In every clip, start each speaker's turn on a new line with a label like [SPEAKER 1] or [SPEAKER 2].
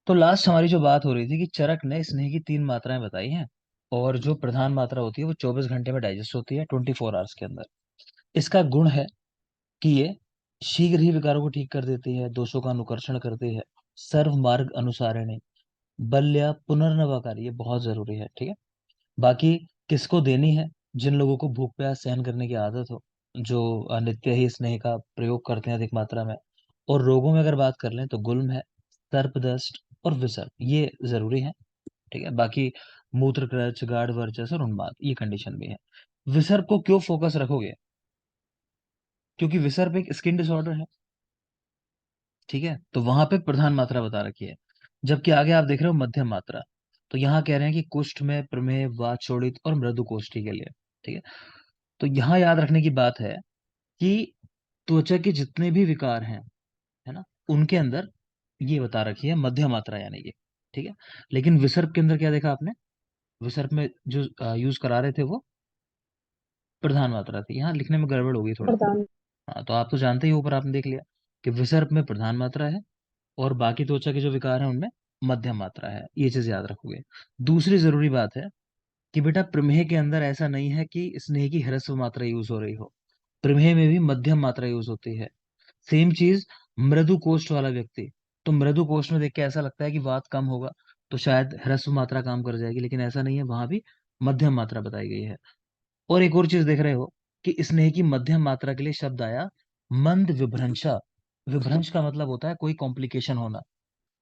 [SPEAKER 1] तो लास्ट हमारी जो बात हो रही थी कि चरक ने स्नेह की तीन मात्राएं बताई हैं, और जो प्रधान मात्रा होती है वो 24 घंटे में डाइजेस्ट होती है, 24 आवर्स के अंदर। इसका गुण है कि ये शीघ्र ही विकारों को ठीक कर देती है, दोषों का अनुकर्षण करती है, सर्व मार्ग अनुसारिणी, बल्य पुनर्नवाकारी, ये बहुत जरूरी है, ठीक है। बाकी किसको देनी है? जिन लोगों को भूख प्यास सहन करने की आदत हो, जो नित्य ही स्नेह का प्रयोग करते हैं अधिक मात्रा में। और रोगों में अगर बात कर लें तो गुल्म है, सर्पदष्ट और विसर्प, ये जरूरी है, ठीक है। बाकी मूत्र क्रच, गाढ़ वर्चस्व और उन्माद, ये कंडीशन भी है। विसर्प को क्यों फोकस रखोगे? क्योंकि विसर्प एक स्किन डिसऑर्डर है, ठीक है, तो वहां पे प्रधान मात्रा बता रखी है। जबकि आगे आप देख रहे हो मध्यम मात्रा, तो यहाँ कह रहे हैं कि कुष्ठ में प्रमेह, वातशोणित और मृदु कोष्ठी के लिए, ठीक है। तो यहाँ याद रखने की बात है कि त्वचा के जितने भी विकार हैं, है ना, उनके अंदर ये बता रखी है मध्यम मात्रा, यानी ये, ठीक है। लेकिन विसर्प के अंदर क्या देखा आपने? विसर्प में जो यूज करा रहे थे वो प्रधान मात्रा थी, यहाँ लिखने में गड़बड़ हो गई थोड़ा।
[SPEAKER 2] प्रधान।
[SPEAKER 1] हाँ, तो आप तो जानते ही हो, ऊपर आपने देख लिया कि विसर्प में प्रधान मात्रा है, और बाकी त्वचा के जो विकार हैं उनमें मध्यम मात्रा है, ये चीज याद रखोगे। दूसरी जरूरी बात है कि बेटा प्रमेह के अंदर ऐसा नहीं है कि स्नेह की ह्रस्व मात्रा यूज हो रही हो, प्रमेह में भी मध्यम मात्रा यूज होती है। सेम चीज मृदु कोष्ठ वाला व्यक्ति, तो मृदु कोष्ठ में देख के ऐसा लगता है कि वात कम होगा, तो शायद ह्रस्व मात्रा काम कर जाएगी, लेकिन ऐसा नहीं है, वहां भी मध्यम मात्रा बताई गई है। और एक और चीज देख रहे हो कि स्नेह की मध्यम मात्रा के लिए शब्द आया मंद विभ्रंशा। विभ्रंश का मतलब होता है कोई कॉम्प्लिकेशन होना,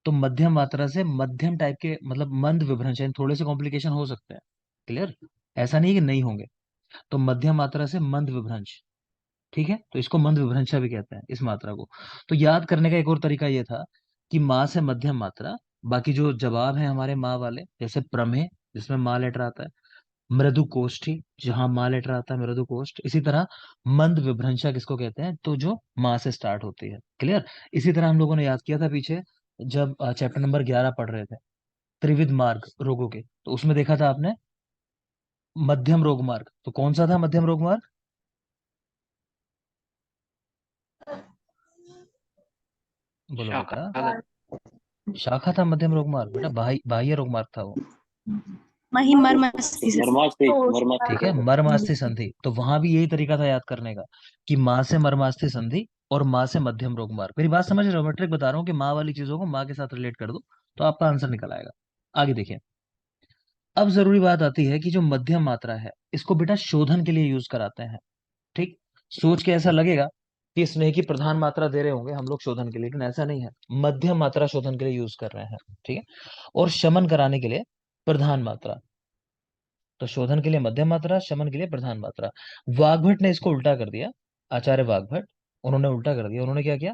[SPEAKER 1] तो मध्यम मात्रा से मध्यम टाइप के, मतलब मंद विभ्रंश, यानी थोड़े से कॉम्प्लिकेशन हो सकते हैं, क्लियर। ऐसा नहीं है कि नहीं होंगे। तो मध्यम मात्रा से मंद विभ्रंश, ठीक है, तो इसको मंद विभ्रंशा भी कहते हैं इस मात्रा को। तो याद करने का एक और तरीका ये था कि माँ से मध्यम मात्रा, बाकी जो जवाब है हमारे माँ वाले, जैसे प्रमेय जिसमें माँ लेटर आता है, मृदु कोष्ठी जहां माँ लेटर आता है मृदु कोष्ठ, इसी तरह मंद विभ्रंशा किसको कहते हैं? तो जो माँ से स्टार्ट होती है, क्लियर। इसी तरह हम लोगों ने याद किया था पीछे, जब चैप्टर नंबर 11 पढ़ रहे थे, त्रिविध मार्ग रोगों के, तो उसमें देखा था आपने मध्यम रोग मार्ग, तो कौन सा था मध्यम रोग मार्ग? बोलो
[SPEAKER 3] शाखा।
[SPEAKER 1] बेटा। शाखा था मध्यम रोग मार्ग, बेटा बाह्य बाह्य रोग मार्ग था वो,
[SPEAKER 2] मही मर्मस्ति से
[SPEAKER 3] मर्मास्ती
[SPEAKER 2] तो
[SPEAKER 3] मर्मास्ती
[SPEAKER 1] ठीक है।
[SPEAKER 3] से।
[SPEAKER 1] मर्मास्थि संधि, तो वहां भी यही तरीका था याद करने का, कि माँ से मर्मास्थि संधि और माँ से मध्यम रोग मार्ग। मेरी बात समझ रहे हो? मैं ट्रिक बता रहा हूँ कि माँ वाली चीजों को माँ के साथ रिलेट कर दो, तो आपका आंसर निकल आएगा। आगे देखिए। अब जरूरी बात आती है कि जो मध्यम मात्रा है इसको बेटा शोधन के लिए यूज कराते हैं, ठीक। सोच के ऐसा लगेगा कि स्नेह की प्रधान मात्रा दे रहे होंगे हम लोग शोधन के लिए, लेकिन ऐसा नहीं है, मध्यम मात्रा शोधन के लिए यूज कर रहे हैं, ठीक है। और शमन कराने के लिए प्रधान मात्रा। तो शोधन के लिए मध्यम मात्रा, शमन के लिए प्रधान मात्रा। वाग्भट ने इसको उल्टा कर दिया, आचार्य वाग्भट, उन्होंने उल्टा कर दिया। उन्होंने क्या किया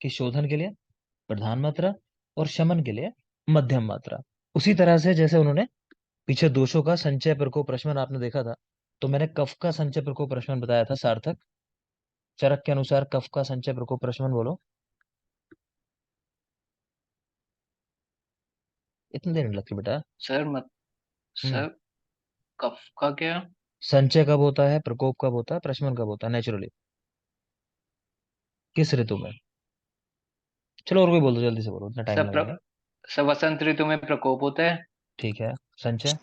[SPEAKER 1] कि शोधन के लिए प्रधान मात्रा और शमन के लिए मध्यम मात्रा। उसी तरह से जैसे उन्होंने पीछे दोषों का संचय प्रकोप प्रशमन आपने देखा था, तो मैंने कफ का संचय प्रकोप प्रशमन बताया था सार्थक। चरक के अनुसार कफ का संचय प्रकोप प्रशमन बोलो। इतनी देर नहीं लगती बेटा।
[SPEAKER 3] सर मत
[SPEAKER 1] हम्म।
[SPEAKER 3] सर, कफ का क्या?
[SPEAKER 1] संचय कब होता है, प्रकोप कब होता है, प्रशमन कब होता है नेचुरली, किस ऋतु में? चलो और कोई बोल दो, जल्दी से बोलो, इतना टाइम
[SPEAKER 3] सर
[SPEAKER 1] लगा नहीं।
[SPEAKER 3] सर वसंत ऋतु में प्रकोप होता है।
[SPEAKER 1] ठीक है। संचय,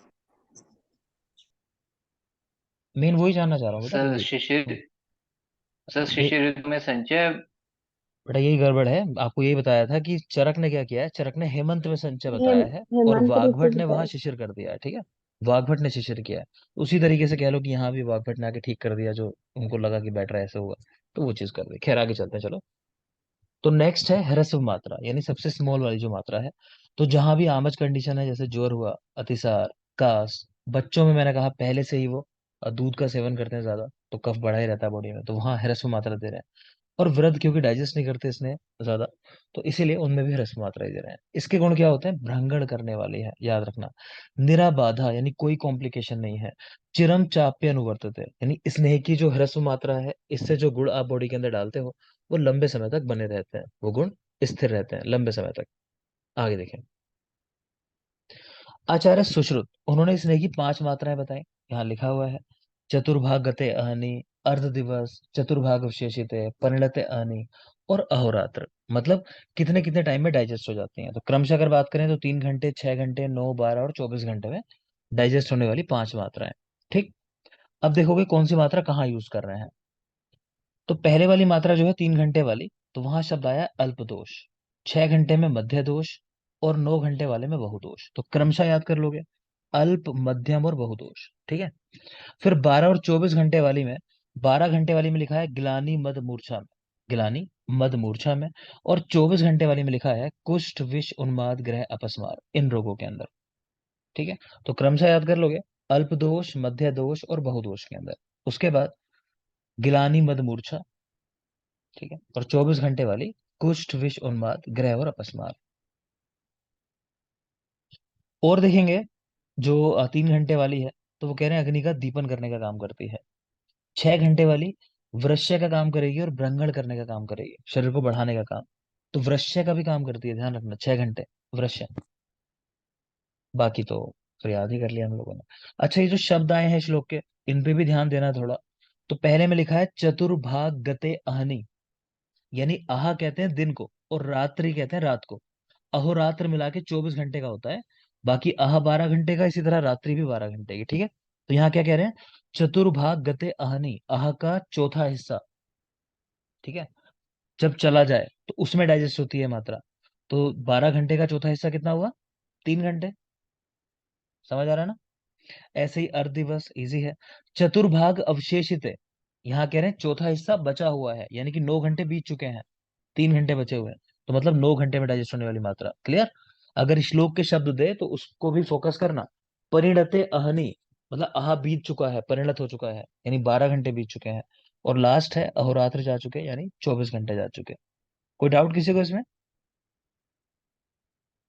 [SPEAKER 1] मेन वही जानना चाह रहा हूँ बेटा,
[SPEAKER 3] सर
[SPEAKER 1] वही।
[SPEAKER 3] शिशिर सर
[SPEAKER 1] ये
[SPEAKER 3] शिशिर ऋतु में संचय।
[SPEAKER 1] बेटा यही गड़बड़ है, आपको यही बताया था कि चरक ने क्या किया है, चरक ने हेमंत में संचय
[SPEAKER 2] हेम
[SPEAKER 1] बताया है, और
[SPEAKER 2] हेमंत ऋतु
[SPEAKER 1] वाग्भट ने वहां
[SPEAKER 2] बताए।
[SPEAKER 1] शिशिर कर दिया है, ठीक है। वाग्भट ने शिशिर किया है, उसी तरीके से कह लो कि यहाँ भी वाग्भट ने आके ठीक कर दिया, जो उनको लगा कि बेटर ऐसे होगा, तो वो चीज कर दी। खैर आगे चलते हैं, चलो। तो नेक्स्ट है ह्रस्व मात्रा, यानी सबसे स्मॉल वाली जो मात्रा है। तो जहां भी आमज कंडीशन है, जैसे ज्वर हुआ, अतिसार, कास, बच्चों में मैंने कहा पहले से ही वो दूध का सेवन करते हैं ज्यादा, तो कफ बढ़ा ही रहता है बॉडी में, तो वहां ह्रस्व मात्रा दे रहे हैं। और वृद्ध क्योंकि डाइजेस्ट नहीं करते इसने ज्यादा, तो इसीलिए उनमें भी ह्रस्व मात्रा ही दे रहे हैं। इसके गुण क्या होते हैं? भ्रंगण करने वाली है, याद रखना। निराबाधा, यानी कोई कॉम्प्लिकेशन नहीं है। चिरम चाप्य अनुवर्तते, यानी स्नेह की जो ह्रस्व मात्रा है, इससे जो गुण आप बॉडी के अंदर डालते हो वो लंबे समय तक बने रहते हैं, वो गुण स्थिर रहते हैं लंबे समय तक। आगे देखें। आचार्य सुश्रुत, उन्होंने स्नेह की 5 मात्राएं बताई, यहाँ लिखा हुआ है। चतुर्भाग गते अहनि, अर्ध दिवस, चतुर्भाग अवशेषित है, परिणत अनि और अहोरात्र। मतलब कितने कितने टाइम में डाइजेस्ट हो जाती हैं। तो क्रमशः अगर बात करें तो 3 घंटे, 6 घंटे, 9, 12 और 24 घंटे में डाइजेस्ट होने वाली 5 मात्राएं। ठीक। अब देखोगे कौन सी मात्रा कहाँ यूज कर रहे हैं। तो पहले वाली मात्रा जो है 3 घंटे वाली, तो वहां शब्द आया अल्प दोष। 6 घंटे में मध्य दोष और 9 घंटे वाले में बहुदोष। तो क्रमशः याद कर लोगे, अल्प, मध्यम और बहुदोष। ठीक है। फिर 12 और 24 घंटे वाली में, 12 घंटे वाली में लिखा है गिलानी मद मूर्छा में, गिलानी मद मूर्छा में। और 24 घंटे वाली में लिखा है कुष्ठ, विष, उन्माद, ग्रह, अपस्मार, इन रोगों के अंदर। ठीक है। तो क्रमशः याद कर लोगे, अल्प दोष, मध्य दोष और बहुदोष के अंदर। उसके बाद गिलानी मद मूर्छा। ठीक है। और 24 घंटे वाली कुष्ठ, विष, उन्माद, ग्रह और अपस्मार। और देखेंगे जो 3 घंटे वाली है, तो वो कह रहे हैं अग्नि का दीपन करने का काम करती है। 6 घंटे वाली वृश्य का काम करेगी और ब्रह्मण करने का काम करेगी, शरीर को बढ़ाने का काम। तो वृश्य का भी काम करती है, ध्यान रखना, 6 घंटे वृश्य। बाकी तो फिर याद ही कर लिया हम लोगों ने। अच्छा, ये जो शब्द आए हैं श्लोक के, इन पे भी ध्यान देना थोड़ा। तो पहले में लिखा है चतुर्भाग गते अहनि, यानी आहा कहते हैं दिन को और रात्रि कहते हैं रात को। अहोरात्र मिला के 24 घंटे का होता है। बाकी आहा 12 घंटे का, इसी तरह रात्रि भी 12 घंटे की। ठीक है। तो यहाँ क्या कह रहे हैं, चतुर्भाग गते अहनि, आहा का चौथा हिस्सा। ठीक है। जब चला जाए तो उसमें डाइजेस्ट होती है मात्रा। तो 12 घंटे का चौथा हिस्सा कितना हुआ, 3 घंटे। समझ आ रहा है ना। ऐसे ही अर्ध दिवस इजी है। चतुर्भाग अवशेषित है, यहाँ कह रहे हैं चौथा हिस्सा बचा हुआ है, यानी कि 9 घंटे बीत चुके हैं, 3 घंटे बचे हुए हैं। तो मतलब 9 घंटे में डाइजेस्ट होने वाली मात्रा। क्लियर। अगर श्लोक के शब्द दे तो उसको भी फोकस करना। परिणते अहनि, मतलब आहा बीत चुका है, परिणत हो चुका है, यानी 12 घंटे बीत चुके हैं। और लास्ट है अहोरात्र जा चुके हैं, यानी 24 घंटे जा चुके हैं। कोई डाउट किसी को इसमें?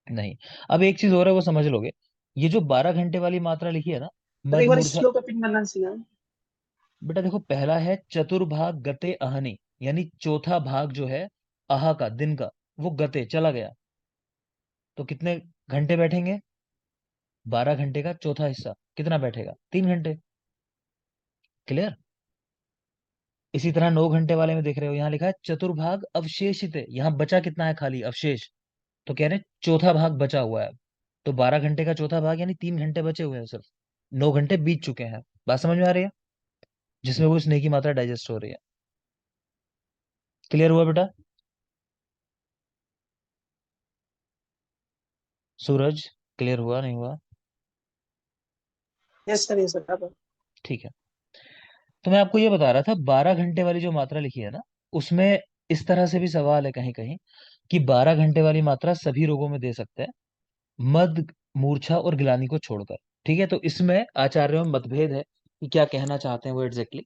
[SPEAKER 1] नहीं। अब एक चीज और है, वो समझ लोगे। ये जो 12 घंटे वाली मात्रा लिखी है ना,
[SPEAKER 2] तो
[SPEAKER 1] मद
[SPEAKER 2] एक बार
[SPEAKER 1] मूर्छा।
[SPEAKER 2] श्लोक का पिन करना चाहिए।
[SPEAKER 1] बेटा देखो, पहला है चतुर्भाग गते अहनि, यानी चौथा भाग जो है आहा का, दिन का, वो गते चला गया। तो कितने घंटे बैठेंगे, 12 घंटे का चौथा हिस्सा कितना बैठेगा, 3 घंटे। क्लियर। इसी तरह 9 घंटे वाले में देख रहे हो, यहाँ लिखा है चतुर्भाग अवशेषित है, यहाँ बचा कितना है खाली, अवशेष। तो कह रहे हैं चौथा भाग बचा हुआ है। तो 12 घंटे का चौथा भाग, यानी 3 घंटे बचे हुए हैं सिर्फ। 9 घंटे बीत चुके हैं। बात समझ में आ रही है, जिसमें वो स्नेह की मात्रा डाइजेस्ट हो रही है। क्लियर हुआ बेटा? सूरज, क्लियर हुआ नहीं हुआ?
[SPEAKER 2] Yes sir, yes sir.
[SPEAKER 1] ठीक है। तो मैं आपको ये बता रहा था, 12 घंटे वाली जो मात्रा लिखी है ना, उसमें इस तरह से भी सवाल है कहीं कहीं कि 12 घंटे वाली मात्रा सभी रोगों में दे सकते हैं, मद, मूर्छा और गिलानी को छोड़कर। ठीक है। तो इसमें आचार्यों में मतभेद है कि क्या कहना चाहते हैं वो एग्जैक्टली।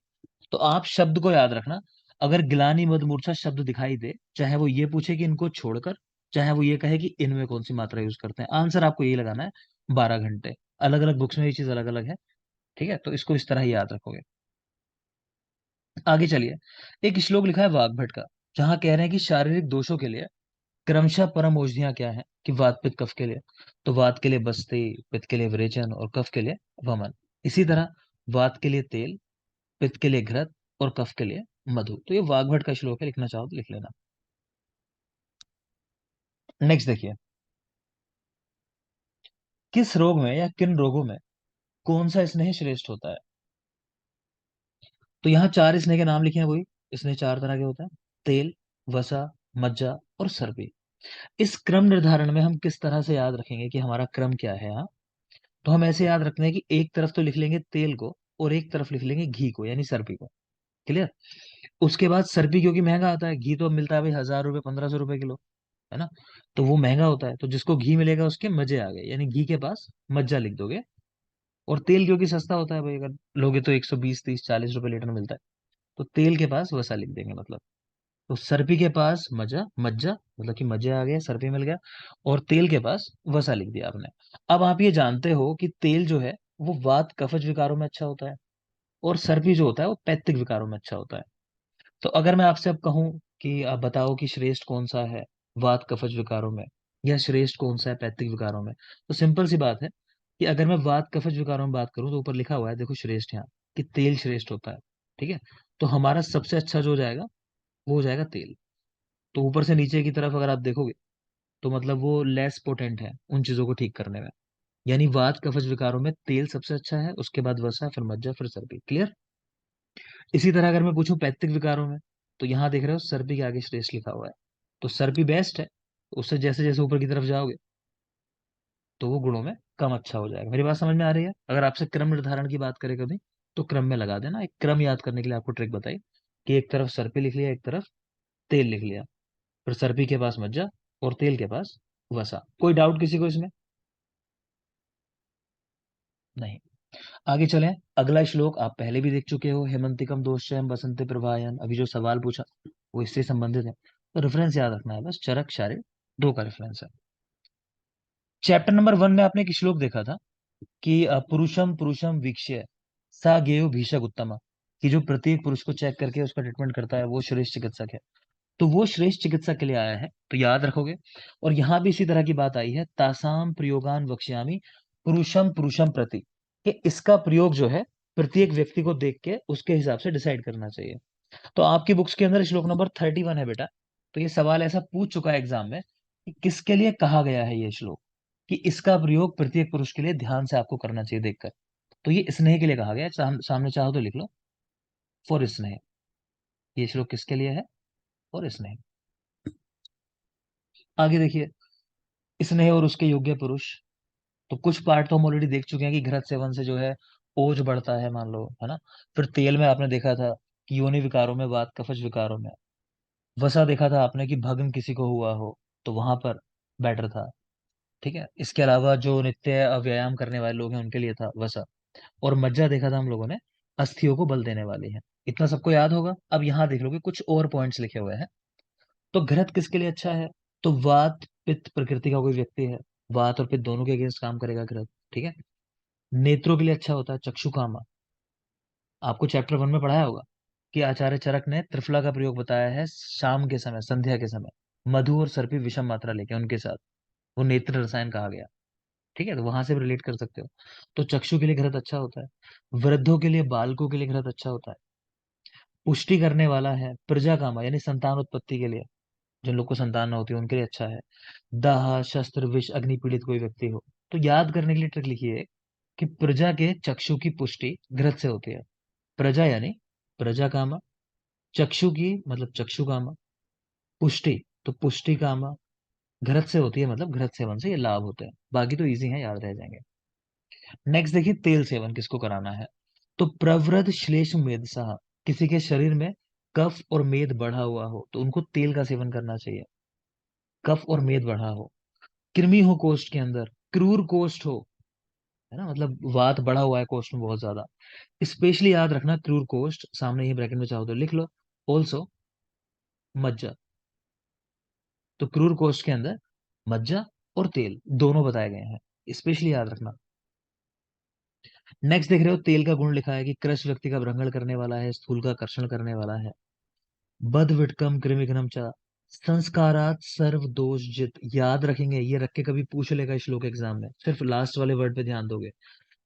[SPEAKER 1] तो आप शब्द को याद रखना। अगर गिलानी, मद, मूर्छा शब्द दिखाई दे, चाहे वो ये पूछे कि इनको छोड़कर, चाहे वो ये कहे कि इनमें कौन सी मात्रा यूज करते हैं, आंसर आपको यही लगाना है, 12 घंटे। अलग अलग बुक्स में ये चीज अलग अलग है। ठीक है। तो इसको इस तरह ही याद रखोगे। आगे चलिए। एक श्लोक लिखा है वाग्भट का, जहां कह रहे हैं कि शारीरिक दोषों के लिए क्रमशः परम औषधियां क्या है, कि वात, पित्त, कफ के लिए। तो वात के लिए बस्ती, पित्त के लिए विरेचन और कफ के लिए वमन। इसी तरह वात के लिए तेल, पित्त के लिए घृत और कफ के लिए मधु। तो ये वाग्भट का श्लोक है, लिखना चाहो तो लिख लेना। नेक्स्ट देखिए, किस रोग में या किन रोगों में कौन सा स्नेह श्रेष्ठ होता है। तो यहाँ 4 स्नेह के नाम लिखे हैं, वही स्नेह 4 तरह के होते हैं, तेल, वसा, मज्जा और सर्दी। इस क्रम निर्धारण में हम किस तरह से याद रखेंगे कि हमारा क्रम क्या है यहाँ। तो हम ऐसे याद रखते हैं कि एक तरफ तो लिख लेंगे तेल को और एक तरफ लिख लेंगे घी को, यानी सर्पी को। क्लियर। उसके बाद सर्पी क्योंकि महंगा आता है, घी तो अब मिलता है भाई 1000 रुपये, 1500 रुपये किलो, है ना। तो वो महंगा होता है, तो जिसको घी मिलेगा उसके मजे आ गए, यानी घी के पास मज्जा लिख दोगे। और तेल क्योंकि सस्ता होता है भाई, अगर लोगे तो 120, 30, 40 रुपये लीटर मिलता है, तो तेल के पास वसा लिख देंगे मतलब। तो सर्पी के पास मजा, मज्जा, मतलब कि मजे आ गए, सर्पी मिल गया। और तेल के पास वसा लिख दिया आपने। अब आप ये जानते हो कि तेल जो है वो वात कफज विकारों में अच्छा होता है, और सर्पी जो होता है वो पैत्तिक विकारों में अच्छा होता है। तो अगर मैं आपसे अब कहूं कि आप बताओ कि श्रेष्ठ कौन सा है वात कफज विकारों में, या श्रेष्ठ कौन सा है पैत्तिक विकारों में, तो सिंपल सी बात है कि अगर मैं वात कफज विकारों में बात करूं तो ऊपर लिखा हुआ है देखो श्रेष्ठ, यहाँ कि तेल श्रेष्ठ होता है। ठीक है। तो हमारा सबसे अच्छा जो हो जाएगा वो हो जाएगा तेल। तो ऊपर से नीचे की तरफ अगर आप देखोगे तो मतलब वो लेस पोटेंट है उन चीजों को ठीक करने में। यानी वात कफज विकारों में तेल सबसे अच्छा है, उसके बाद वसा, फिर मज्जा, फिर सर्दी। क्लियर। इसी तरह अगर मैं पूछूं पैत्तिक विकारों में, तो यहाँ देख रहे हो सर्पी के आगे श्रेष्ठ लिखा हुआ है, तो सर्पी बेस्ट है। उससे जैसे जैसे ऊपर की तरफ जाओगे तो वो गुणों में कम अच्छा हो जाएगा। मेरी बात समझ में आ रही है? अगर आपसे क्रम निर्धारण की बात करें कभी, तो क्रम में लगा देना। एक क्रम याद करने के लिए आपको ट्रिक बताई कि एक तरफ सर्पी लिख लिया, एक तरफ तेल लिख लिया, फिर सर्पी के पास मज्जा और तेल के पास वसा। कोई डाउट किसी को इसमें? नहीं। आगे चलें। अगला श्लोक आप पहले भी देख चुके हो, हेमंतिकम दोषम बसंते प्रभायन। अभी जो सवाल पूछा वो इससे संबंधित है, तो रेफरेंस याद रखना है बस। चरक शारीर दो का रेफरेंस है। चैप्टर नंबर 1 में आपने एक श्लोक देखा था कि पुरुषम पुरुषम वीक्ष्य सा गेयो भीषक उत्तम, कि जो प्रत्येक पुरुष को चेक करके उसका ट्रीटमेंट करता है वो श्रेष्ठ चिकित्सक है। तो वो श्रेष्ठ चिकित्सक के लिए आया है, तो याद रखोगे। और यहां भी इसी तरह की बात आई है, तासाम प्रयोगान वक्ष्यामि पुरुषम पुरुषम प्रति, कि इसका प्रयोग जो है प्रत्येक व्यक्ति को देख के उसके हिसाब से डिसाइड करना चाहिए। तो आपकी बुक्स के अंदर श्लोक नंबर 31 है बेटा। तो ये सवाल ऐसा पूछ चुका है एग्जाम में कि किसके लिए कहा गया है ये श्लोक, कि इसका प्रयोग प्रत्येक पुरुष के लिए ध्यान से आपको करना चाहिए देखकर। तो ये स्नेह के लिए कहा गया है। सामने चाहो तो लिख लो, फॉर स्नेह। ये श्लोक किसके लिए है? फॉर स्नेह। आगे देखिए, स्नेह और उसके योग्य पुरुष। तो कुछ पार्ट तो हम ऑलरेडी देख चुके हैं कि घृत सेवन से जो है ओज बढ़ता है, मान लो, है ना। फिर तेल में आपने देखा था कि योनि विकारों में, वात कफज विकारों में। वसा देखा था आपने कि भग्न किसी को हुआ हो तो वहां पर बेटर था। ठीक है। इसके अलावा जो नित्य व्यायाम करने वाले लोग हैं उनके लिए था वसा। और मज्जा देखा था हम लोगों ने, अस्थियों को बल देने वाली है। इतना सबको याद होगा। अब यहाँ देख लो कि कुछ और पॉइंट्स लिखे हुए हैं। तो घृत किसके लिए अच्छा है? तो वात पित्त प्रकृति का कोई व्यक्ति है, वात और पित्त दोनों के अगेंस्ट काम करेगा घृत। ठीक है। नेत्रों के लिए अच्छा होता है चक्षुकामा। आपको चैप्टर 1 में पढ़ाया होगा कि आचार्य चरक ने त्रिफला का प्रयोग बताया है शाम के समय, संध्या के समय, मधु और सर्पी विषम मात्रा लेके उनके साथ। वो नेत्र रसायन कहा गया। ठीक है, तो वहां से भी रिलेट कर सकते हो। तो चक्षु के लिए घृत अच्छा होता है। वृद्धों के लिए, बालकों के लिए घृत अच्छा होता है। पुष्टि करने वाला है। प्रजा कामा यानी संतान उत्पत्ति के लिए, जिन लोग को संतान न होती है उनके लिए अच्छा है। दाह, शस्त्र, विष, अग्नि पीड़ित कोई व्यक्ति हो। तो याद करने के लिए ट्रिक लिखिए कि प्रजा के चक्षु की पुष्टि घृत से होती है। प्रजा यानी प्रजा कामा, चक्षु की मतलब चक्षु कामा, पुष्टि तो पुष्टि कामा घृत से होती है, मतलब घृत सेवन से ये लाभ होते हैं। बाकी तो इजी है, याद रह जाएंगे। नेक्स्ट देखिए, तेल सेवन किसको कराना है? तो प्रवृद्ध श्लेष मेदसाह, किसी के शरीर में कफ और मेद बढ़ा हुआ हो तो उनको तेल का सेवन करना चाहिए। कफ और मेद बढ़ा हो, कृमि हो कोष्ठ के अंदर, क्रूर कोष्ठ हो, है ना, मतलब वात बढ़ा हुआ है कोष्ठ में बहुत ज्यादा। स्पेशली याद रखना क्रूर कोष्ठ, सामने ही ब्रैकेट में चाहो तो लिख लो, ऑल्सो मज्जा। तो क्रूर कोष्ठ के अंदर मज्जा और तेल दोनों बताए गए हैं, स्पेशली याद रखना। नेक्स्ट देख रहे हो, तेल का गुण लिखा है कि कृष व्यक्ति का भ्रंगण करने वाला है, स्थूल का कर्षण करने वाला है, बद विटकम कृमिघ्नम चा, संस्कारात सर्व दोष जित। याद रखेंगे, ये रख के कभी पूछ लेगा श्लोक एग्जाम में, सिर्फ लास्ट वाले वर्ड पे ध्यान दोगे।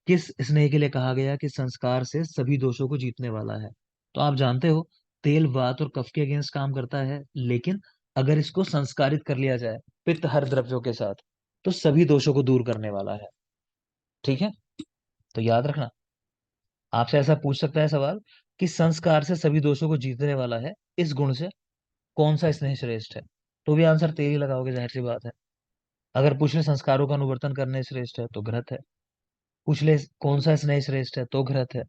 [SPEAKER 1] किस स्नेह के लिए कहा गया कि संस्कार से सभी दोषों को जीतने वाला है? तो आप जानते हो तेल वात और कफ के अगेंस्ट काम करता है, लेकिन अगर इसको संस्कारित कर लिया जाए पित्त हर द्रव्यों के साथ तो सभी दोषों को दूर करने वाला है। ठीक है, तो याद रखना। आपसे ऐसा पूछ सकता है सवाल कि संस्कार से सभी दोषों को जीतने वाला है, इस गुण से कौन सा स्नेह श्रेष्ठ है? तो भी आंसर तेल ही लगाओगे, जाहिर सी बात है। अगर पूछ ले संस्कारों का अनुवर्तन करने श्रेष्ठ है तो घृत है। पूछ ले कौन सा स्नेह श्रेष्ठ है तो घृत है।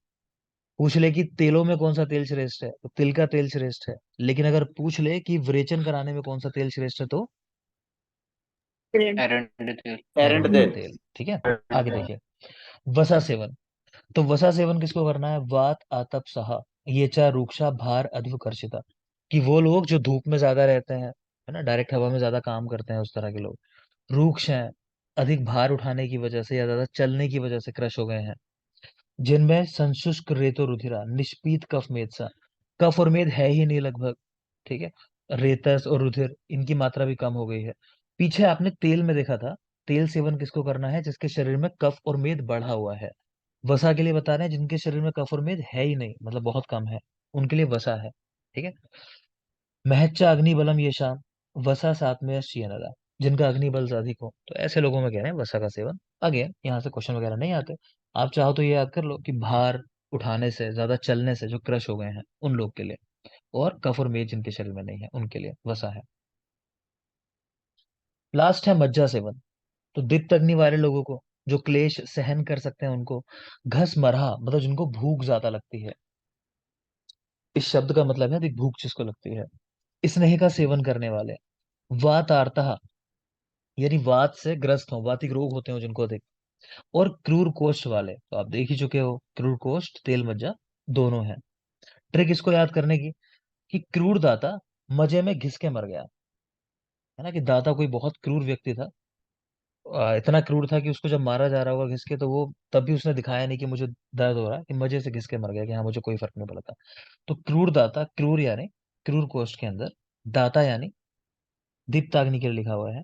[SPEAKER 1] पूछ ले कि तेलों में कौन सा तेल श्रेष्ठ है तो तिल का तेल श्रेष्ठ है। लेकिन अगर पूछ ले कि विरेचन कराने में कौन सा तेल श्रेष्ठ है तो
[SPEAKER 2] ग्रेड
[SPEAKER 3] एरंड
[SPEAKER 4] एरंड
[SPEAKER 1] एरंड
[SPEAKER 4] दे।
[SPEAKER 1] तेल। ठीक है। आगे देखिए, वसा सेवन। तो वसा सेवन किसको करना है? वात आतप सहा, ये चार रूक्षा भार अध्वकर्षिता, कि वो लोग जो धूप में ज्यादा रहते हैं, है ना, डायरेक्ट हवा में ज्यादा काम करते हैं, उस तरह के लोग। रूक्ष हैं, अधिक भार उठाने की वजह से या ज्यादा चलने की वजह से क्रश हो गए हैं। जिनमें संशुष्क रेतो रुधिरा, निष्पीत कफ मेद सा, कफ और मेद है ही नहीं लगभग। ठीक है। रेतस और रुधिर इनकी मात्रा भी कम हो गई है। पीछे आपने तेल में देखा था, तेल सेवन किसको करना है? जिसके शरीर में कफ और मेद बढ़ा हुआ है। वसा के लिए बता रहे हैं जिनके शरीर में कफ और मेद है ही नहीं, मतलब बहुत कम है। उनके लिए वसा है। ठीक है। महच्चा अग्निबलम ये शाम, वसा सात्मय नरा, जिनका अग्निबल अधिक हो, तो ऐसे लोगों में कह रहे हैं वसा का सेवन। अगेन यहाँ से क्वेश्चन वगैरह नहीं आते। आप चाहो तो ये याद कर लो कि भार उठाने से, ज्यादा चलने से जो क्रश हो गए हैं उन लोग के लिए, और कफ और मेद जिनके शरीर में नहीं है उनके लिए वसा है। लास्ट है मज्जा सेवन। तो दीप्त अग्नि वाले लोगों को, जो क्लेश सहन कर सकते हैं उनको, घस मरहा मतलब जिनको भूख ज्यादा लगती है, इस शब्द का मतलब है अधिक भूख जिसको लगती है, स्नेह का सेवन करने वाले, वात आर्तः यानी वात से ग्रस्त हो, वातिक रोग होते हो जिनको अधिक, और क्रूर कोष्ठ वाले, तो आप देख ही चुके हो क्रूर कोष्ठ तेल मज्जा दोनों है। ट्रिक इसको याद करने की कि क्रूर दाता मजे में घिस के मर गया, है ना, कि दाता कोई बहुत क्रूर व्यक्ति था, इतना क्रूर था कि उसको जब मारा जा रहा होगा घिस के, तो वो तब भी उसने दिखाया नहीं कि मुझे दर्द हो रहा है, कि मजे से घिस के मर गया कि हाँ मुझे कोई फर्क नहीं पड़ता। तो क्रूर दाता, क्रूर यानी क्रूर कोष्ठ के अंदर, दाता यानी दीप्ताग्नि के लिए लिखा हुआ है,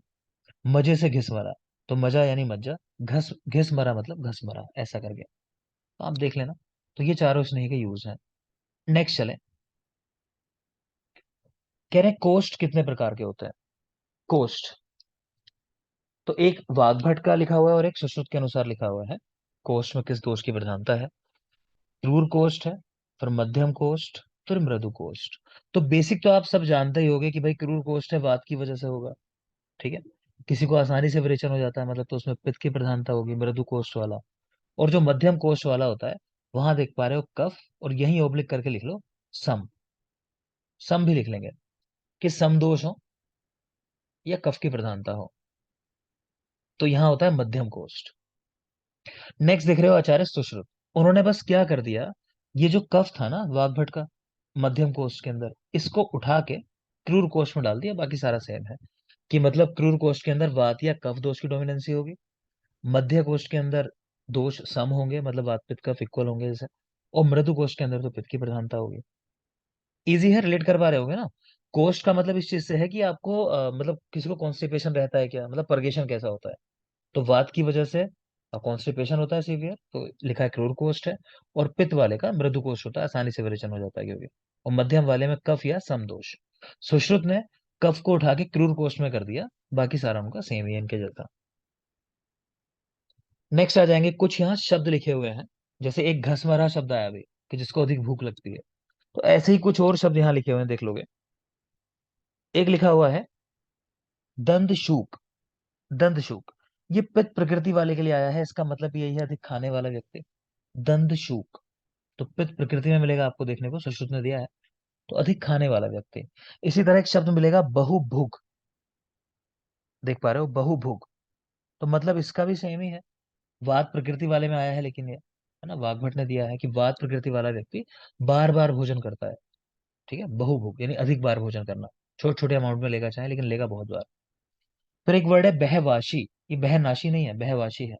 [SPEAKER 1] मजे से घिस मरा, तो मजा यानी मज्जा, घस घिस मरा मतलब घस मरा, ऐसा करके तो आप देख लेना। तो ये चारों स्नेह के यूज हैं। नेक्स्ट चले, कह रहे हैं कोष्ठ कितने प्रकार के होते हैं। कोष्ठ तो एक वाग्भट का लिखा हुआ है और एक सुश्रुत के अनुसार लिखा हुआ है। कोष्ठ में किस दोष की प्रधानता है। क्रूर कोष्ठ है, फिर मध्यम कोष्ठ, फिर मृदु कोष्ठ। तो बेसिक तो आप सब जानते ही होंगे कि भाई क्रूर कोष्ठ है वात की वजह से होगा। ठीक है। किसी को आसानी से विरेचन हो जाता है, मतलब तो उसमें पित्त की प्रधानता होगी, मृदु कोष्ठ वाला। और जो मध्यम कोष्ठ वाला होता है, वहां देख पा रहे हो कफ, और यही ओब्लिक करके लिख लो सम, सम भी लिख लेंगे कि सम दोष हो या कफ की प्रधानता हो, तो यहाँ होता है मध्यम कोष्ठ। नेक्स्ट देख रहे हो आचार्य सुश्रुत, उन्होंने बस क्या कर दिया, ये जो कफ था ना वाग्भट का मध्यम कोष्ठ के अंदर, इसको उठा के क्रूर कोष्ठ में डाल दिया, बाकी सारा सेम है। कि मतलब क्रूर कोष्ठ के अंदर वात या कफ दोष की डोमिनेंसी होगी, मध्य कोष्ठ के अंदर दोष सम होंगे, मतलब वात पित्त कफ इक्वल होंगे जैसे, और मृदु कोष्ठ के अंदर तो पित्त की प्रधानता होगी। इजी है, रिलेट कर पा रहे होगे ना। कोष्ठ का मतलब इस चीज से है कि आपको मतलब किसी को कॉन्स्टिपेशन रहता है क्या, मतलब पर्गेशन कैसा होता है, तो वात की वजह से कॉन्स्टिपेशन होता है सीवियर, तो लिखा है क्रूर कोष्ठ है। और पित्त वाले का मृदु कोष्ठ होता है, आसानी से विरेचन हो जाता है क्योंकि, और मध्यम वाले में कफ या समदोष। सुश्रुत ने कफ को उठा के क्रूर कोष्ठ में कर दिया, बाकी सारा उनका सेम ही है इनके जैसा। नेक्स्ट आ जाएंगे, कुछ यहाँ शब्द लिखे हुए हैं, जैसे एक घसमरा शब्द आया अभी, कि जिसको अधिक भूख लगती है, तो ऐसे ही कुछ और शब्द यहाँ लिखे हुए हैं, देख लोगे। एक लिखा हुआ है दंदशूक, दंदशूक, ये पित्त प्रकृति वाले के लिए आया है, इसका मतलब यही है अधिक खाने वाला व्यक्ति। दंदशूक तो पित्त प्रकृति में मिलेगा आपको देखने को, सुश्रुत ने दिया है, तो अधिक खाने वाला व्यक्ति। इसी तरह एक शब्द मिलेगा बहुभुग, देख पा रहे हो बहुभुग, तो मतलब इसका भी सेम ही है, वात प्रकृति वाले में आया है, लेकिन ये है ना वाग्भट ने दिया है कि वात प्रकृति वाला व्यक्ति बार बार भोजन करता है। ठीक है, बहुभुग यानी अधिक बार भोजन करना, छोटे छोटे अमाउंट में लेगा चाहे, लेकिन लेगा बहुत बार। फिर एक वर्ड है बहवाशी, ये बहनाशी नहीं है, बहवाशी है।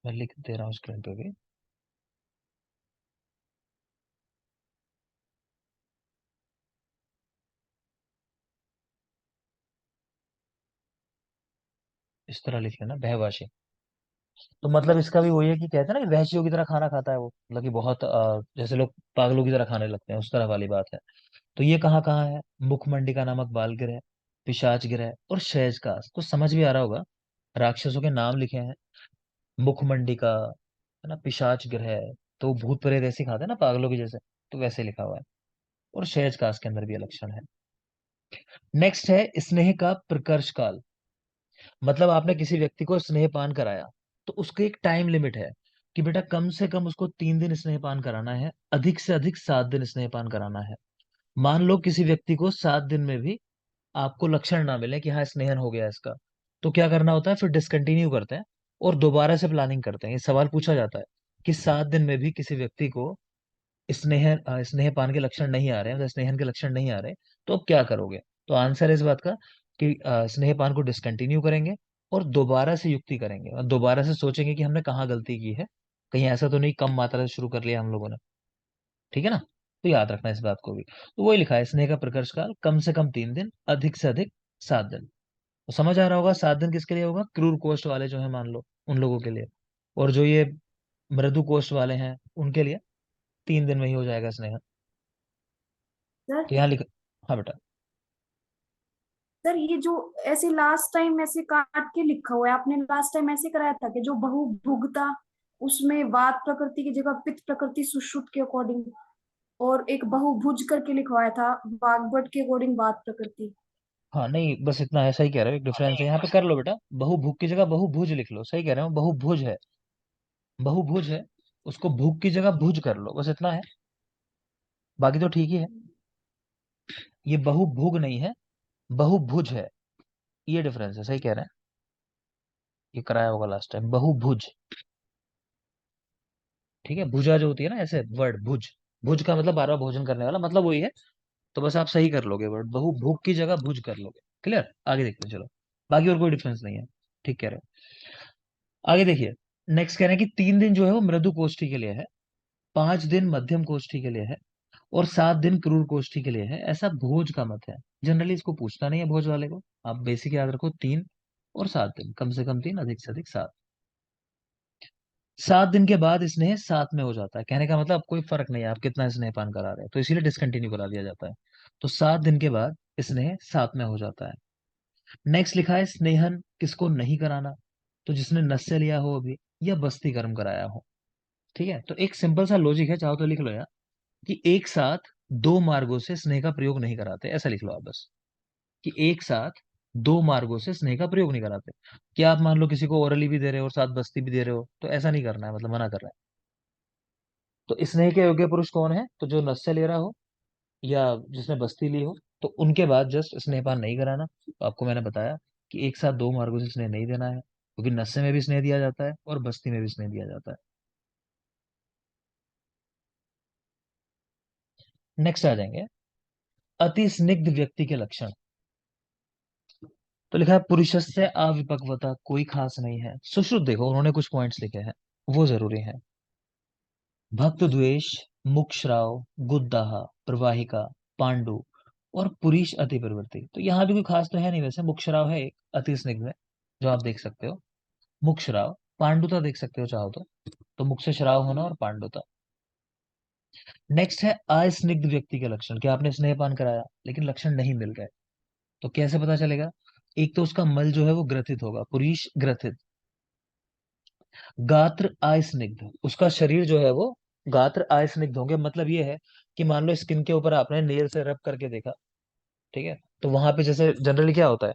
[SPEAKER 1] मैं लिख दे रहा हूँ स्क्रीन पे भी। इस तरह लिख लेना बहवाशी। तो मतलब इसका भी वही है कि कहते हैं ना कि वहशियों की तरह खाना खाता है वो, मतलब कि बहुत जैसे लोग पागलों की तरह खाने लगते हैं, उस तरह वाली बात है। तो ये कहाँ कहाँ है, मुखमंडिका नामक बाल गिरह, पिशाच गिरह और शैजकास, तो समझ भी आ रहा होगा, राक्षसों के नाम लिखे हैं, मुखमंडिका, है ना, पिशाच गिरह, तो भूत प्रेत ऐसे ही खाते हैं ना पागलों की जैसे, तो वैसे लिखा हुआ है। और शैजकास के अंदर भी ये लक्षण है। नेक्स्ट है स्नेह का प्रकर्ष काल, मतलब आपने किसी व्यक्ति को स्नेहपान कराया, तो उसकी एक टाइम लिमिट है कि बेटा कम से कम उसको 3 दिन स्नेहपान कराना है, अधिक से अधिक 7 दिन स्नेहपान कराना है। मान लो किसी व्यक्ति को 7 दिन में भी आपको लक्षण ना मिले कि हाँ स्नेहन हो गया इसका, तो क्या करना होता है, फिर डिसकंटिन्यू करते हैं और दोबारा से प्लानिंग करते हैं। ये सवाल पूछा जाता है कि 7 दिन में भी किसी व्यक्ति को स्नेहपान के लक्षण नहीं आ रहे हैं, मतलब स्नेहन के लक्षण नहीं आ रहे, तो अब क्या करोगे। तो आंसर है इस बात का कि स्नेहपान को डिसकंटिन्यू करेंगे और दोबारा से युक्ति करेंगे, और दोबारा से सोचेंगे कि हमने कहाँ गलती की है, कहीं ऐसा तो नहीं कम मात्रा से शुरू कर लिया हम लोगों ने। ठीक है ना, तो याद रखना इस बात को भी। तो वही लिखा है, स्नेह का प्रकर्ष काल कम से कम 3 दिन, अधिक से अधिक 7 दिन। तो समझ आ रहा होगा 7 दिन किसके लिए होगा, क्रूर कोष्ठ वाले जो है मान लो उन लोगों के लिए, और जो ये मृदु कोष्ठ वाले हैं उनके लिए 3 दिन में ही हो जाएगा स्नेहन।
[SPEAKER 2] सर
[SPEAKER 1] तो यहाँ लिख, हाँ बेटा।
[SPEAKER 2] सर ये जो ऐसे लास्ट टाइम ऐसे काट के लिखा हुआ है, आपने लास्ट टाइम ऐसे कराया था कि जो बहुभुगता, उसमें वात प्रकृति की जगह पित्त प्रकृति सुश्रुत के अकॉर्डिंग, और एक बहुभुज करके लिखवाया था वाग्भट के अकॉर्डिंग वात प्रकृति।
[SPEAKER 1] हाँ नहीं, बस इतना ऐसा ही कह रहे हो, एक डिफरेंस है यहाँ पे, कर लो बेटा। बहुभुग की जगह बहुभुज लिख लो, सही कह रहे हो, बहुभुज है, बहुभुज है, उसको भूख की जगह भुज कर लो, बस इतना है, बाकी तो ठीक ही है। ये बहुभुग नहीं है, बहुभुज है, ये डिफरेंस है, सही कह रहे हैं, ये कराया होगा लास्ट टाइम, बहुभुज। ठीक है, भुजा जो होती है ना, ऐसे वर्ड भुज, भुज का मतलब 12 भोजन करने वाला, मतलब वही है। तो बस आप सही कर लोगे वर्ड, बहुभुग की जगह भुज कर लोगे। क्लियर, आगे देखते हैं चलो, बाकी और कोई डिफरेंस नहीं है, ठीक कह रहे हो। आगे देखिए, नेक्स्ट कह रहे हैं कि 3 दिन जो है वो मृदु कोष्ठी के लिए है, 5 दिन मध्यम कोष्ठी के लिए है, और 7 दिन क्रूर कोष्ठी के लिए है, ऐसा भोज का मत है। जनरली इसको पूछना नहीं है भोज वाले को, आप बेसिक याद रखो, 3 और 7 दिन, कम से कम 3, अधिक से अधिक 7। 7 दिन के बाद स्नेह 7 में हो जाता है, कहने का मतलब कोई फर्क नहीं है आप कितना स्नेहपान करा रहे हैं, तो इसीलिए डिसकंटिन्यू करा दिया जाता है। तो 7 दिन के बाद स्नेह 7 में हो जाता है। नेक्स्ट लिखा है स्नेहन किसको नहीं कराना, तो जिसने नस्य लिया हो अभी, या बस्ती कर्म कराया हो। ठीक है, तो एक सिंपल सा लॉजिक है, चाहो तो लिख लो यार, कि एक साथ 2 मार्गों से स्नेह का प्रयोग नहीं कराते, ऐसा लिख लो आप बस, कि एक साथ 2 मार्गों से स्नेह का प्रयोग नहीं कराते। क्या आप मान लो किसी को ओरली भी दे रहे हो और साथ बस्ती भी दे रहे हो, तो ऐसा नहीं करना है, मतलब मना कर रहा है। तो स्नेह के योग्य पुरुष कौन है, तो जो नस्य ले रहा हो या जिसने बस्ती ली हो, तो उनके बाद जस्ट स्नेहपान नहीं कराना। तो आपको मैंने बताया कि एक साथ 2 मार्गों से स्नेह नहीं देना है, क्योंकि नस्य में भी स्नेह दिया जाता है और बस्ती में भी स्नेह दिया जाता है। नेक्स्ट आ जाएंगे अति स्निग्ध व्यक्ति के लक्षण। तो लिखा है पुरुषस्य अविपक्वता, कोई खास नहीं है। सुश्रुत देखो, उन्होंने कुछ पॉइंट्स लिखे हैं, वो जरूरी है। भक्त द्वेष, मुक्षराव, गुद्दाह, प्रवाहिका, पांडु, और पुरीश अति प्रवृत्ति। तो यहाँ भी कोई खास तो है नहीं, वैसे मुक्षराव है एक अति स्निग्ध में, जो आप देख सकते हो, मुक्षराव। पांडुता देख सकते हो चाहो तो मुख से श्राव होना और पांडुता। नेक्स्ट है अस्निग्ध व्यक्ति के लक्षण, कि आपने स्नेहपान कराया लेकिन लक्षण नहीं मिल रहे, तो कैसे पता चलेगा। एक तो उसका मल जो है वो ग्रथित होगा, पुरीश ग्रथित। गात्र अस्निग्ध, उसका शरीर जो है वो गात्र अस्निग्ध होंगे, मतलब ये है कि मान लो स्किन के ऊपर आपने नेल से रब करके देखा, ठीक है, तो वहां पे जैसे जनरली क्या होता है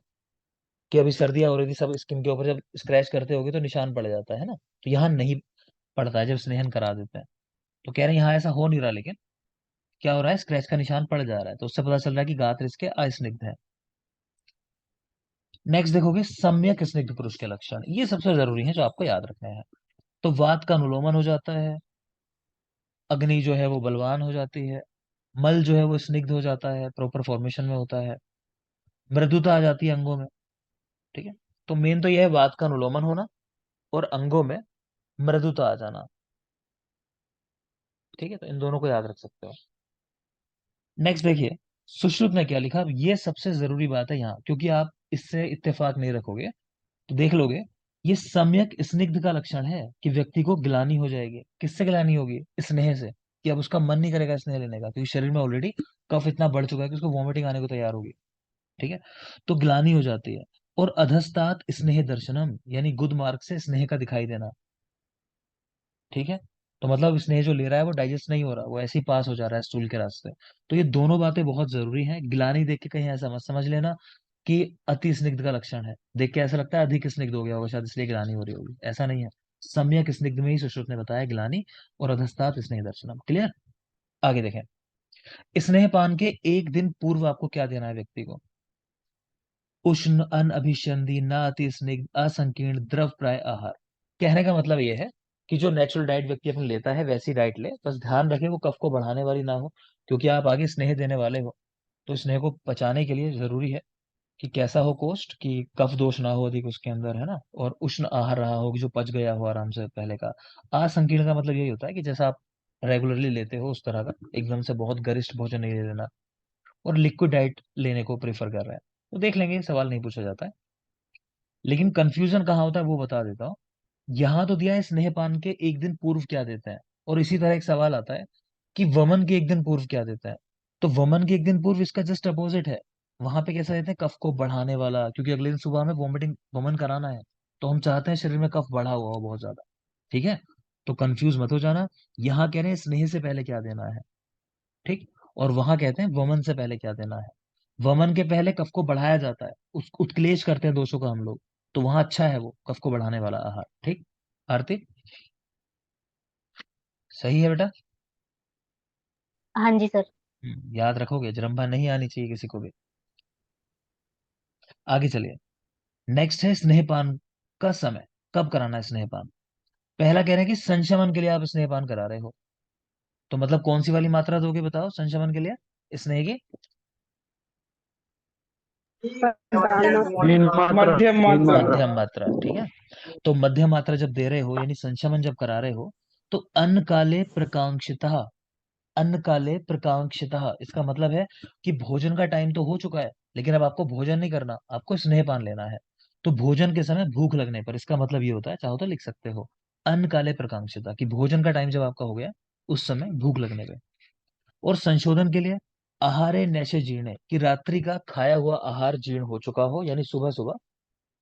[SPEAKER 1] कि अभी सर्दियां हो रही थी, सब स्किन के ऊपर जब स्क्रैच करते होगे तो निशान पड़ जाता है ना, तो यहाँ नहीं पड़ता है जब स्नेहन करा देते हैं। तो कह रहे हैं यहाँ ऐसा हो नहीं रहा, लेकिन क्या हो रहा है, स्क्रैच का निशान पड़ जा रहा है, तो उससे पता चल रहा है कि गात्र इसके अस्निग्ध है। नेक्स्ट देखोगे सम्यक स्निग्ध पुरुष के लक्षण, ये सबसे जरूरी है जो आपको याद रखने हैं। तो वात का अनुलोमन हो जाता है, अग्नि जो है वो बलवान हो जाती है, मल जो है वो स्निग्ध हो जाता है, प्रॉपर फॉर्मेशन में होता है, मृदुता आ जाती है अंगों में। ठीक है, तो मेन तो यह है वात का अनुलोमन होना और अंगों में मृदुता आ जाना। ठीक है, तो इन दोनों को याद रख सकते हो। नेक्स्ट देखिए, सुश्रुत ने क्या लिखा, ये सबसे जरूरी बात है यहाँ, क्योंकि आप इससे इत्तेफाक नहीं रखोगे, तो देख लोगे। ये सम्यक स्निग्ध का लक्षण है कि व्यक्ति को ग्लानि हो जाएगी। किससे ग्लानि होगी, स्नेह से, कि अब उसका मन नहीं करेगा स्नेह लेने का, क्योंकि शरीर में ऑलरेडी कफ इतना बढ़ चुका है कि उसको वॉमिटिंग आने को तैयार होगी। ठीक है, तो ग्लानि हो जाती है। और अधस्तात स्नेह दर्शनम, यानी गुद मार्ग से स्नेह का दिखाई देना। ठीक है, तो मतलब स्नेह जो ले रहा है वो डाइजेस्ट नहीं हो रहा, वो ऐसे ही पास हो जा रहा है स्टूल के रास्ते। तो ये दोनों बातें बहुत जरूरी हैं, गिलानी देख के कहीं ऐसा मत समझ लेना कि अति स्निग्ध का लक्षण है, देख के ऐसा लगता है अधिक स्निग्ध हो गया होगा शायद इसलिए गिलानी हो रही होगी, ऐसा नहीं है। सम्यक स्निग्ध में ही सुश्रुत ने बताया गिलानी और अधस्तात स्नेह दर्शनम। क्लियर, आगे देखें। स्नेहपान के एक दिन पूर्व आपको क्या देना है व्यक्ति को, उष्ण अनअभिसंधि न अति स्निग्ध असंकीर्ण द्रव प्राय आहार। कहने का मतलब ये है कि जो नेचुरल डाइट व्यक्ति अपने लेता है वैसी डाइट ले, बस ध्यान रखे वो कफ को बढ़ाने वाली ना हो, क्योंकि आप आगे स्नेह देने वाले हो। तो स्नेह को पचाने के लिए जरूरी है कि कैसा हो कोष्ठ, कि कफ दोष ना हो अधिक उसके अंदर, है ना, और उष्ण आहार रहा हो कि जो पच गया हो आराम से पहले का। असंकीर्ण का मतलब यही होता है कि जैसा आप रेगुलरली लेते हो उस तरह का, एकदम से बहुत गरिष्ठ भोजन नहीं ले लेना, और लिक्विड डाइट लेने को प्रेफर कर रहे हैं। तो देख लेंगे, सवाल नहीं पूछा जाता है। लेकिन कंफ्यूजन कहाँ होता है वो बता देता हूँ। यहाँ तो दिया है स्नेहपान के एक दिन पूर्व क्या देते हैं, और इसी तरह एक सवाल आता है कि वमन के एक दिन पूर्व क्या देता है। तो वमन के एक दिन पूर्व इसका जस्ट अपोजिट है। वहां पे कैसा देते हैं, कफ को बढ़ाने वाला, क्योंकि अगले दिन सुबह हमें वोमिटिंग वमन कराना है, तो हम चाहते हैं शरीर में कफ बढ़ा हुआ हो बहुत ज्यादा। ठीक है, तो कंफ्यूज मत हो जाना। यहाँ कह रहे हैं स्नेह से पहले क्या देना है, ठीक। और वहां कहते हैं वमन से पहले क्या देना है। वमन के पहले कफ को बढ़ाया जाता है, उस उत्क्लेश करते हैं दोषों का हम लोग, तो वहां अच्छा है वो कफ को बढ़ाने वाला आहार, ठीक। आरती, सही है बेटा।
[SPEAKER 4] हाँ जी सर।
[SPEAKER 1] याद रखोगे, जरम्भा नहीं आनी चाहिए किसी को भी। आगे चलिए। नेक्स्ट है स्नेहपान का समय, कब कराना है स्नेहपान। पहला कह रहे हैं कि संशमन के लिए आप स्नेहपान करा रहे हो, तो मतलब कौन सी वाली मात्रा दोगे बताओ संशमन के लिए स्नेह की।
[SPEAKER 5] मध्यम मात्रा।
[SPEAKER 1] मध्यम मात्रा, ठीक है। तो मध्यम मात्रा जब दे रहे हो यानी संशमन जब करा रहे हो, तो अन्न काले प्रकांक्षितः, अन्न काले प्रकांक्षितः इसका मतलब है कि भोजन का टाइम तो हो चुका है, लेकिन अब आपको भोजन नहीं करना, आपको स्नेहपान लेना है। तो भोजन के समय भूख लगने पर, इसका मतलब ये होता है, चाहो तो लिख सकते हो अन्न काले प्रकांक्षिता, कि भोजन का टाइम जब आपका हो गया उस समय भूख लगने पे। और संशोधन के लिए आहारे नैशे जीर्णे, कि रात्रि का खाया हुआ आहार जीर्ण हो चुका हो यानी सुबह सुबह,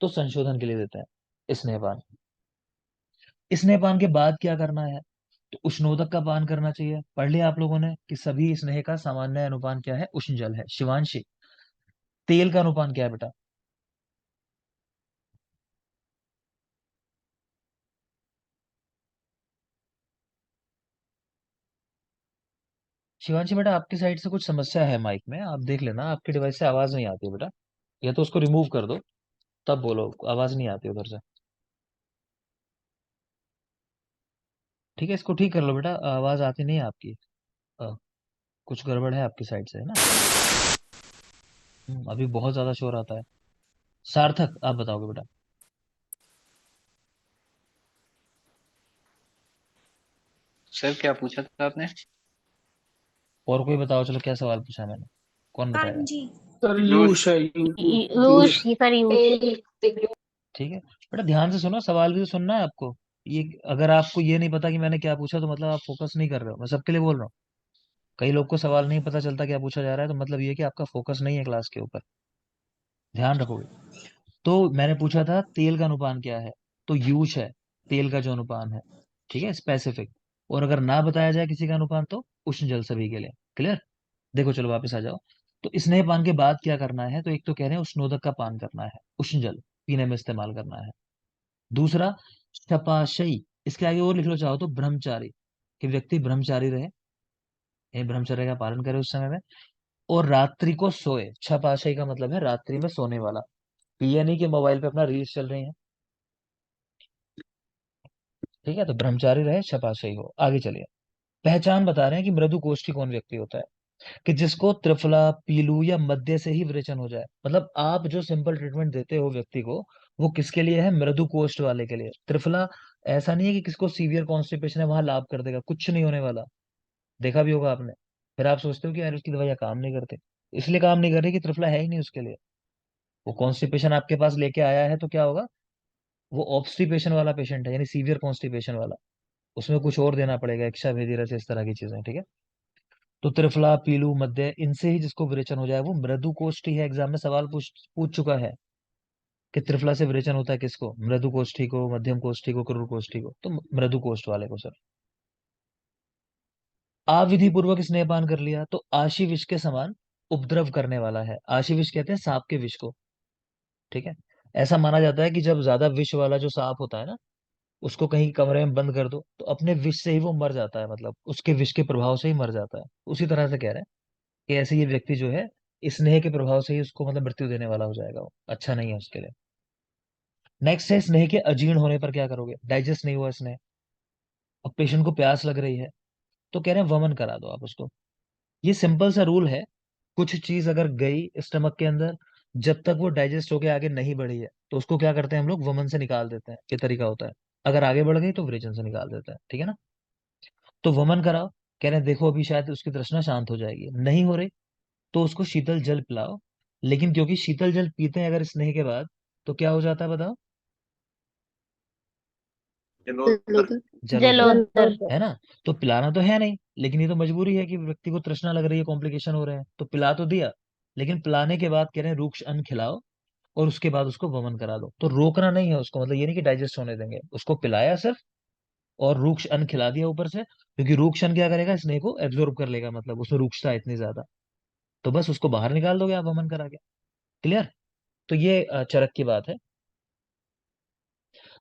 [SPEAKER 1] तो संशोधन के लिए देते हैं स्नेहपान। स्नेहपान के बाद क्या करना है, तो उष्णोदक का पान करना चाहिए। पढ़ लिया आप लोगों ने कि सभी स्नेह का सामान्य अनुपान क्या है, उष्ण जल है। शिवांशी, तेल का अनुपान क्या है बेटा। शिवांशी बेटा, आपकी साइड से कुछ समस्या है माइक में, आप देख लेना, आपके डिवाइस से आवाज नहीं आती है बेटा, या तो उसको रिमूव कर दो तब बोलो, आवाज नहीं आती उधर से। ठीक है, इसको ठीक कर लो बेटा, आवाज आती नहीं है आपकी। अ, कुछ गड़बड़ है आपकी साइड से, है ना। अभी बहुत ज्यादा शोर आता है। सार्थक, आप बताओगे बेटा।
[SPEAKER 3] सर क्या पूछा था आपने?
[SPEAKER 1] और कोई बताओ, चलो क्या सवाल पूछा मैंने, कौन बताएगा।
[SPEAKER 2] जी।
[SPEAKER 5] सर यूश है,
[SPEAKER 4] यूज ये सर यूज।
[SPEAKER 1] ठीक है बेटा, ध्यान से सुनो, सवाल भी तो सुनना है आपको। ये अगर आपको ये नहीं पता कि मैंने क्या पूछा, तो मतलब आप फोकस नहीं कर रहे हो, मैं सबके लिए बोल रहा हूँ। कई लोग को सवाल नहीं पता चलता क्या पूछा जा रहा है, तो मतलब ये कि आपका फोकस नहीं है क्लास के ऊपर, ध्यान रखोगे। तो मैंने पूछा था तेल का अनुपान क्या है, तो यूज है तेल का जो अनुपान है, ठीक है, स्पेसिफिक। और अगर ना बताया जाए किसी का अनुपान, तो उष्ण जल सभी के लिए। क्लियर। देखो चलो वापस आ जाओ। तो स्नेह पान के बाद क्या करना है, तो एक तो कह रहे हैं उष्णोदक का पान करना है, उष्ण जल पीने में इस्तेमाल करना है। दूसरा शपाशयी, इसके आगे और लिख लो चाहो तो ब्रह्मचारी, कि व्यक्ति ब्रह्मचारी रहे, ये ब्रह्मचर्य का पालन करे उस समय में। और रात्रि को सोए, छपाशयी का मतलब है रात्रि में सोने वाला, ये नहीं कि मोबाइल पे अपना रील्स चल रही है। ठीक है, तो ब्रह्मचारी रहे, छपाशयी हो। आगे चलिए। पहचान बता रहे हैं कि मृदु कोष्ठी कौन व्यक्ति होता है, कि जिसको त्रिफला, पीलू या मद्य से ही विरेचन हो जाए। मतलब आप जो सिंपल ट्रीटमेंट देते हो व्यक्ति को, वो किसके लिए है, मृदु कोष्ठ वाले के लिए। त्रिफला ऐसा नहीं है कि किसको सीवियर कॉन्स्टिपेशन है वहां लाभ कर देगा, कुछ नहीं होने वाला, देखा भी होगा आपने। फिर आप सोचते हो कि यार उसकी दवाइयां काम नहीं करते, इसलिए काम नहीं कर रही कि त्रिफला है ही नहीं उसके लिए। वो कॉन्स्टिपेशन आपके पास लेके आया है तो क्या होगा, वो ऑब्स्टिपेशन वाला पेशेंट है, यानी सीवियर कॉन्स्टिपेशन वाला, उसमें कुछ और देना पड़ेगा, इच्छा भेदी रस इस तरह की चीजें, ठीक है। तो त्रिफला, पीलू, मध्य, इनसे ही जिसको विरेचन हो जाए वो मृदु कोष्ठी है। एग्जाम में सवाल पूछ पूछ चुका है कि त्रिफला से विरेचन होता है किसको, मृदु कोष्ठी को, मध्यम कोष्ठी को, क्रूर कोष्ठी को, तो मृदु कोष्ठ वाले को सर। अविधि पूर्वक स्नेहपान कर लिया तो आशी विष के समान उपद्रव करने वाला है। आशी विष कहते हैं सांप के विष को, ठीक है। ऐसा माना जाता है कि जब ज्यादा विष वाला जो सांप होता है ना, उसको कहीं कमरे में बंद कर दो तो अपने विष से ही वो मर जाता है, मतलब उसके विष के प्रभाव से ही मर जाता है। उसी तरह से कह रहे हैं कि ऐसे ये व्यक्ति जो है, स्नेह के प्रभाव से ही उसको मतलब मृत्यु देने वाला हो जाएगा, वो अच्छा नहीं है उसके लिए। नेक्स्ट है स्नेह के अजीर्ण होने पर क्या करोगे, डाइजेस्ट नहीं हुआ स्नेह, अब पेशेंट को प्यास लग रही है, तो कह रहे हैं वमन करा दो आप उसको। ये सिंपल सा रूल है, कुछ चीज अगर गई स्टमक के अंदर, जब तक वो डाइजेस्ट होके आगे नहीं बढ़ी है, तो उसको क्या करते हैं हम लोग, वमन से निकाल देते हैं, ये तरीका होता है। अगर आगे बढ़ गई तो विरेचन से निकाल देते हैं, ठीक है ना। तो वमन कराओ, कह रहे हैं देखो अभी शायद उसकी तृष्णा शांत हो जाएगी, नहीं हो रही तो उसको शीतल जल पिलाओ। लेकिन क्योंकि शीतल जल पीते हैं अगर स्नेह के बाद, तो क्या हो जाता है बताओ। जलोदर,
[SPEAKER 4] जलोदर।
[SPEAKER 1] है ना। तो पिलाना तो है नहीं, लेकिन ये तो मजबूरी है कि व्यक्ति को तृष्णा लग रही है, कॉम्प्लिकेशन हो रहे हैं, तो पिला तो दिया, लेकिन पिलाने के बाद कह रहे हैं रूक्ष अन्न खिलाओ और उसके बाद उसको वमन करा दो। तो रोकना नहीं है उसको, मतलब ये नहीं कि डाइजेस्ट होने देंगे, उसको पिलाया सिर्फ और रूक्ष अन्न खिला दिया ऊपर से, क्योंकि रूक्ष अन्न क्या करेगा, स्नेह को एब्जॉर्ब कर लेगा, मतलब उसमें रूक्षता है इतनी ज्यादा, तो बस उसको बाहर निकाल दोगे आप वमन करा के। क्लियर। तो ये चरक की बात है।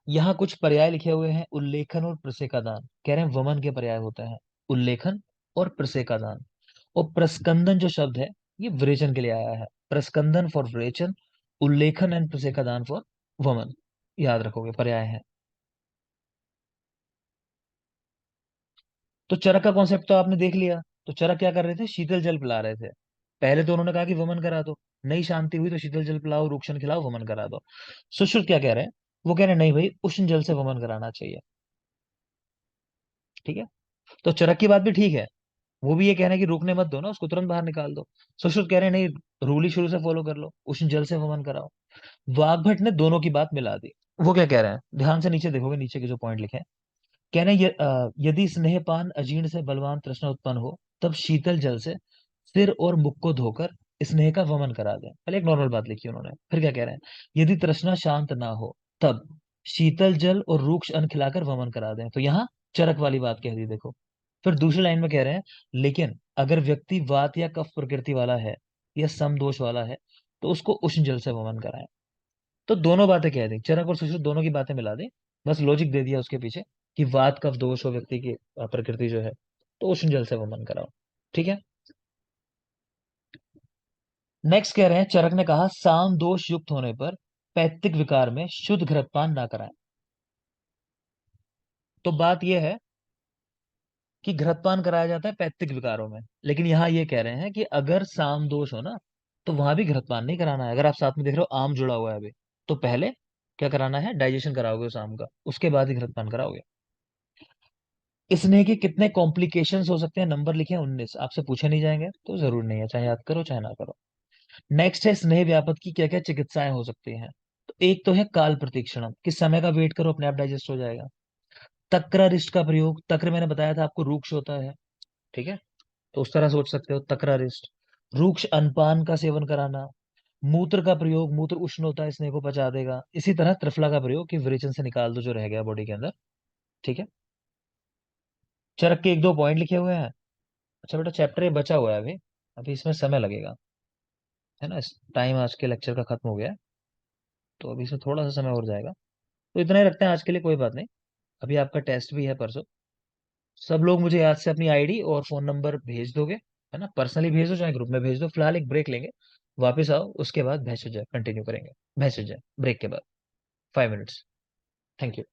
[SPEAKER 1] यहाँ कुछ पर्याय लिखे हुए हैं, उल्लेखन और प्रसेकादान, कह रहे हैं वमन के पर्याय होते हैं उल्लेखन और प्रसेकादान। और प्रस्कंदन जो शब्द है ये विरेचन के लिए आया है, प्रस्कंदन फॉर विरेचन, उल्लेखन एंड प्रसेकादान फॉर वमन, याद रखोगे पर्याय है। तो चरक का कॉन्सेप्ट तो आपने देख लिया। तो चरक क्या कर रहे थे, शीतल जल पिला रहे थे। पहले तो उन्होंने कहा कि वमन करा दो, नहीं शांति हुई तो शीतल जल पिलाओ, रूक्षण खिलाओ, वमन करा दो। सुश्रुत क्या कह रहे हैं, वो कह रहे हैं नहीं भाई, उष्ण जल से वमन कराना चाहिए। ठीक है। तो चरक की बात भी ठीक है, वो भी ये कह रहे हैं कि रोकने मत दो ना उसको, तुरंत बाहर निकाल दो। सुश्रुत कह रहे हैं नहीं, रूल ही शुरू से फॉलो कर लो, उष्ण जल से वमन कराओ। वाग्भट ने दोनों की बात मिला दी। वो क्या कह रहे हैं, ध्यान से नीचे देखोगे, नीचे के जो पॉइंट लिखे हैं, कह रहे हैं यदि स्नेहपान अजीर्ण से बलवान तृष्णा उत्पन्न हो, तब शीतल जल से सिर और मुख को धोकर स्नेह का वमन करा दें। पहले एक नॉर्मल बात लिखी उन्होंने, फिर क्या कह रहे हैं, यदि तृष्णा शांत ना हो, तब शीतल जल और रूक्ष अन्न खिलाकर वमन करा दें। तो यहाँ चरक वाली बात कह दी देखो। फिर दूसरी लाइन में कह रहे हैं, लेकिन अगर व्यक्ति वात या कफ प्रकृति वाला है या समदोष वाला है, तो उसको उष्ण जल से वमन कराएं। तो दोनों बातें कह दी, चरक और सुश्रुत दोनों की बातें मिला दी, बस लॉजिक दे दिया उसके पीछे कि वात कफ दोष हो व्यक्ति की, प्रकृति जो है, तो उष्ण जल से वमन कराओ। ठीक है। नेक्स्ट कह रहे हैं, चरक ने कहा साम दोष युक्त होने पर पैतृक विकार में शुद्ध घृतपान ना कराएं। तो बात यह है कि घृतपान कराया जाता है पैतृक विकारों में, लेकिन यहाँ ये कह रहे हैं कि अगर साम दोष हो ना, तो वहां भी घृतपान नहीं कराना है। अगर आप साथ में देख रहे हो आम जुड़ा हुआ है अभी, तो पहले क्या कराना है, डाइजेशन कराओगे उस आम का, उसके बाद ही घृतपान कराओगे। स्नेह के कितने कॉम्प्लिकेशंस हो सकते हैं, नंबर लिखे हैं 19, आपसे पूछे नहीं जाएंगे तो जरूर नहीं है, चाहे याद करो चाहे ना करो। नेक्स्ट है स्नेह व्यापक की क्या क्या चिकित्साएं हो सकती हैं। तो एक तो है काल प्रतीक्षणम, किस समय का वेट करो, अपने आप डाइजेस्ट हो जाएगा। तक्रारिष्ट का प्रयोग, तक्र मैंने बताया था आपको रूक्ष होता है, ठीक है, तो उस तरह सोच सकते हो तक्रारिष्ट। रूक्ष अनपान का सेवन कराना। मूत्र का प्रयोग, मूत्र उष्ण होता है, स्नेह को पचा देगा। इसी तरह त्रिफला का प्रयोग कि विरेचन से निकाल दो जो रह गया बॉडी के अंदर। ठीक है। चरक के एक दो पॉइंट लिखे हुए हैं। अच्छा बेटा, चैप्टर ये बचा हुआ है अभी, अभी इसमें समय लगेगा, है ना, इस टाइम आज के लेक्चर का खत्म हो गया है, तो अभी इसमें थोड़ा सा समय और जाएगा। तो इतना ही रखते हैं आज के लिए, कोई बात नहीं। अभी आपका टेस्ट भी है परसों। सब लोग मुझे याद से अपनी आईडी और फोन नंबर भेज दोगे, है ना, पर्सनली भेज दो चाहे ग्रुप में भेज दो। फिलहाल एक ब्रेक लेंगे, वापस आओ, उसके बाद भैंस जाए कंटिन्यू करेंगे, भैंस जाए ब्रेक के बाद 5 मिनट्स। Thank you.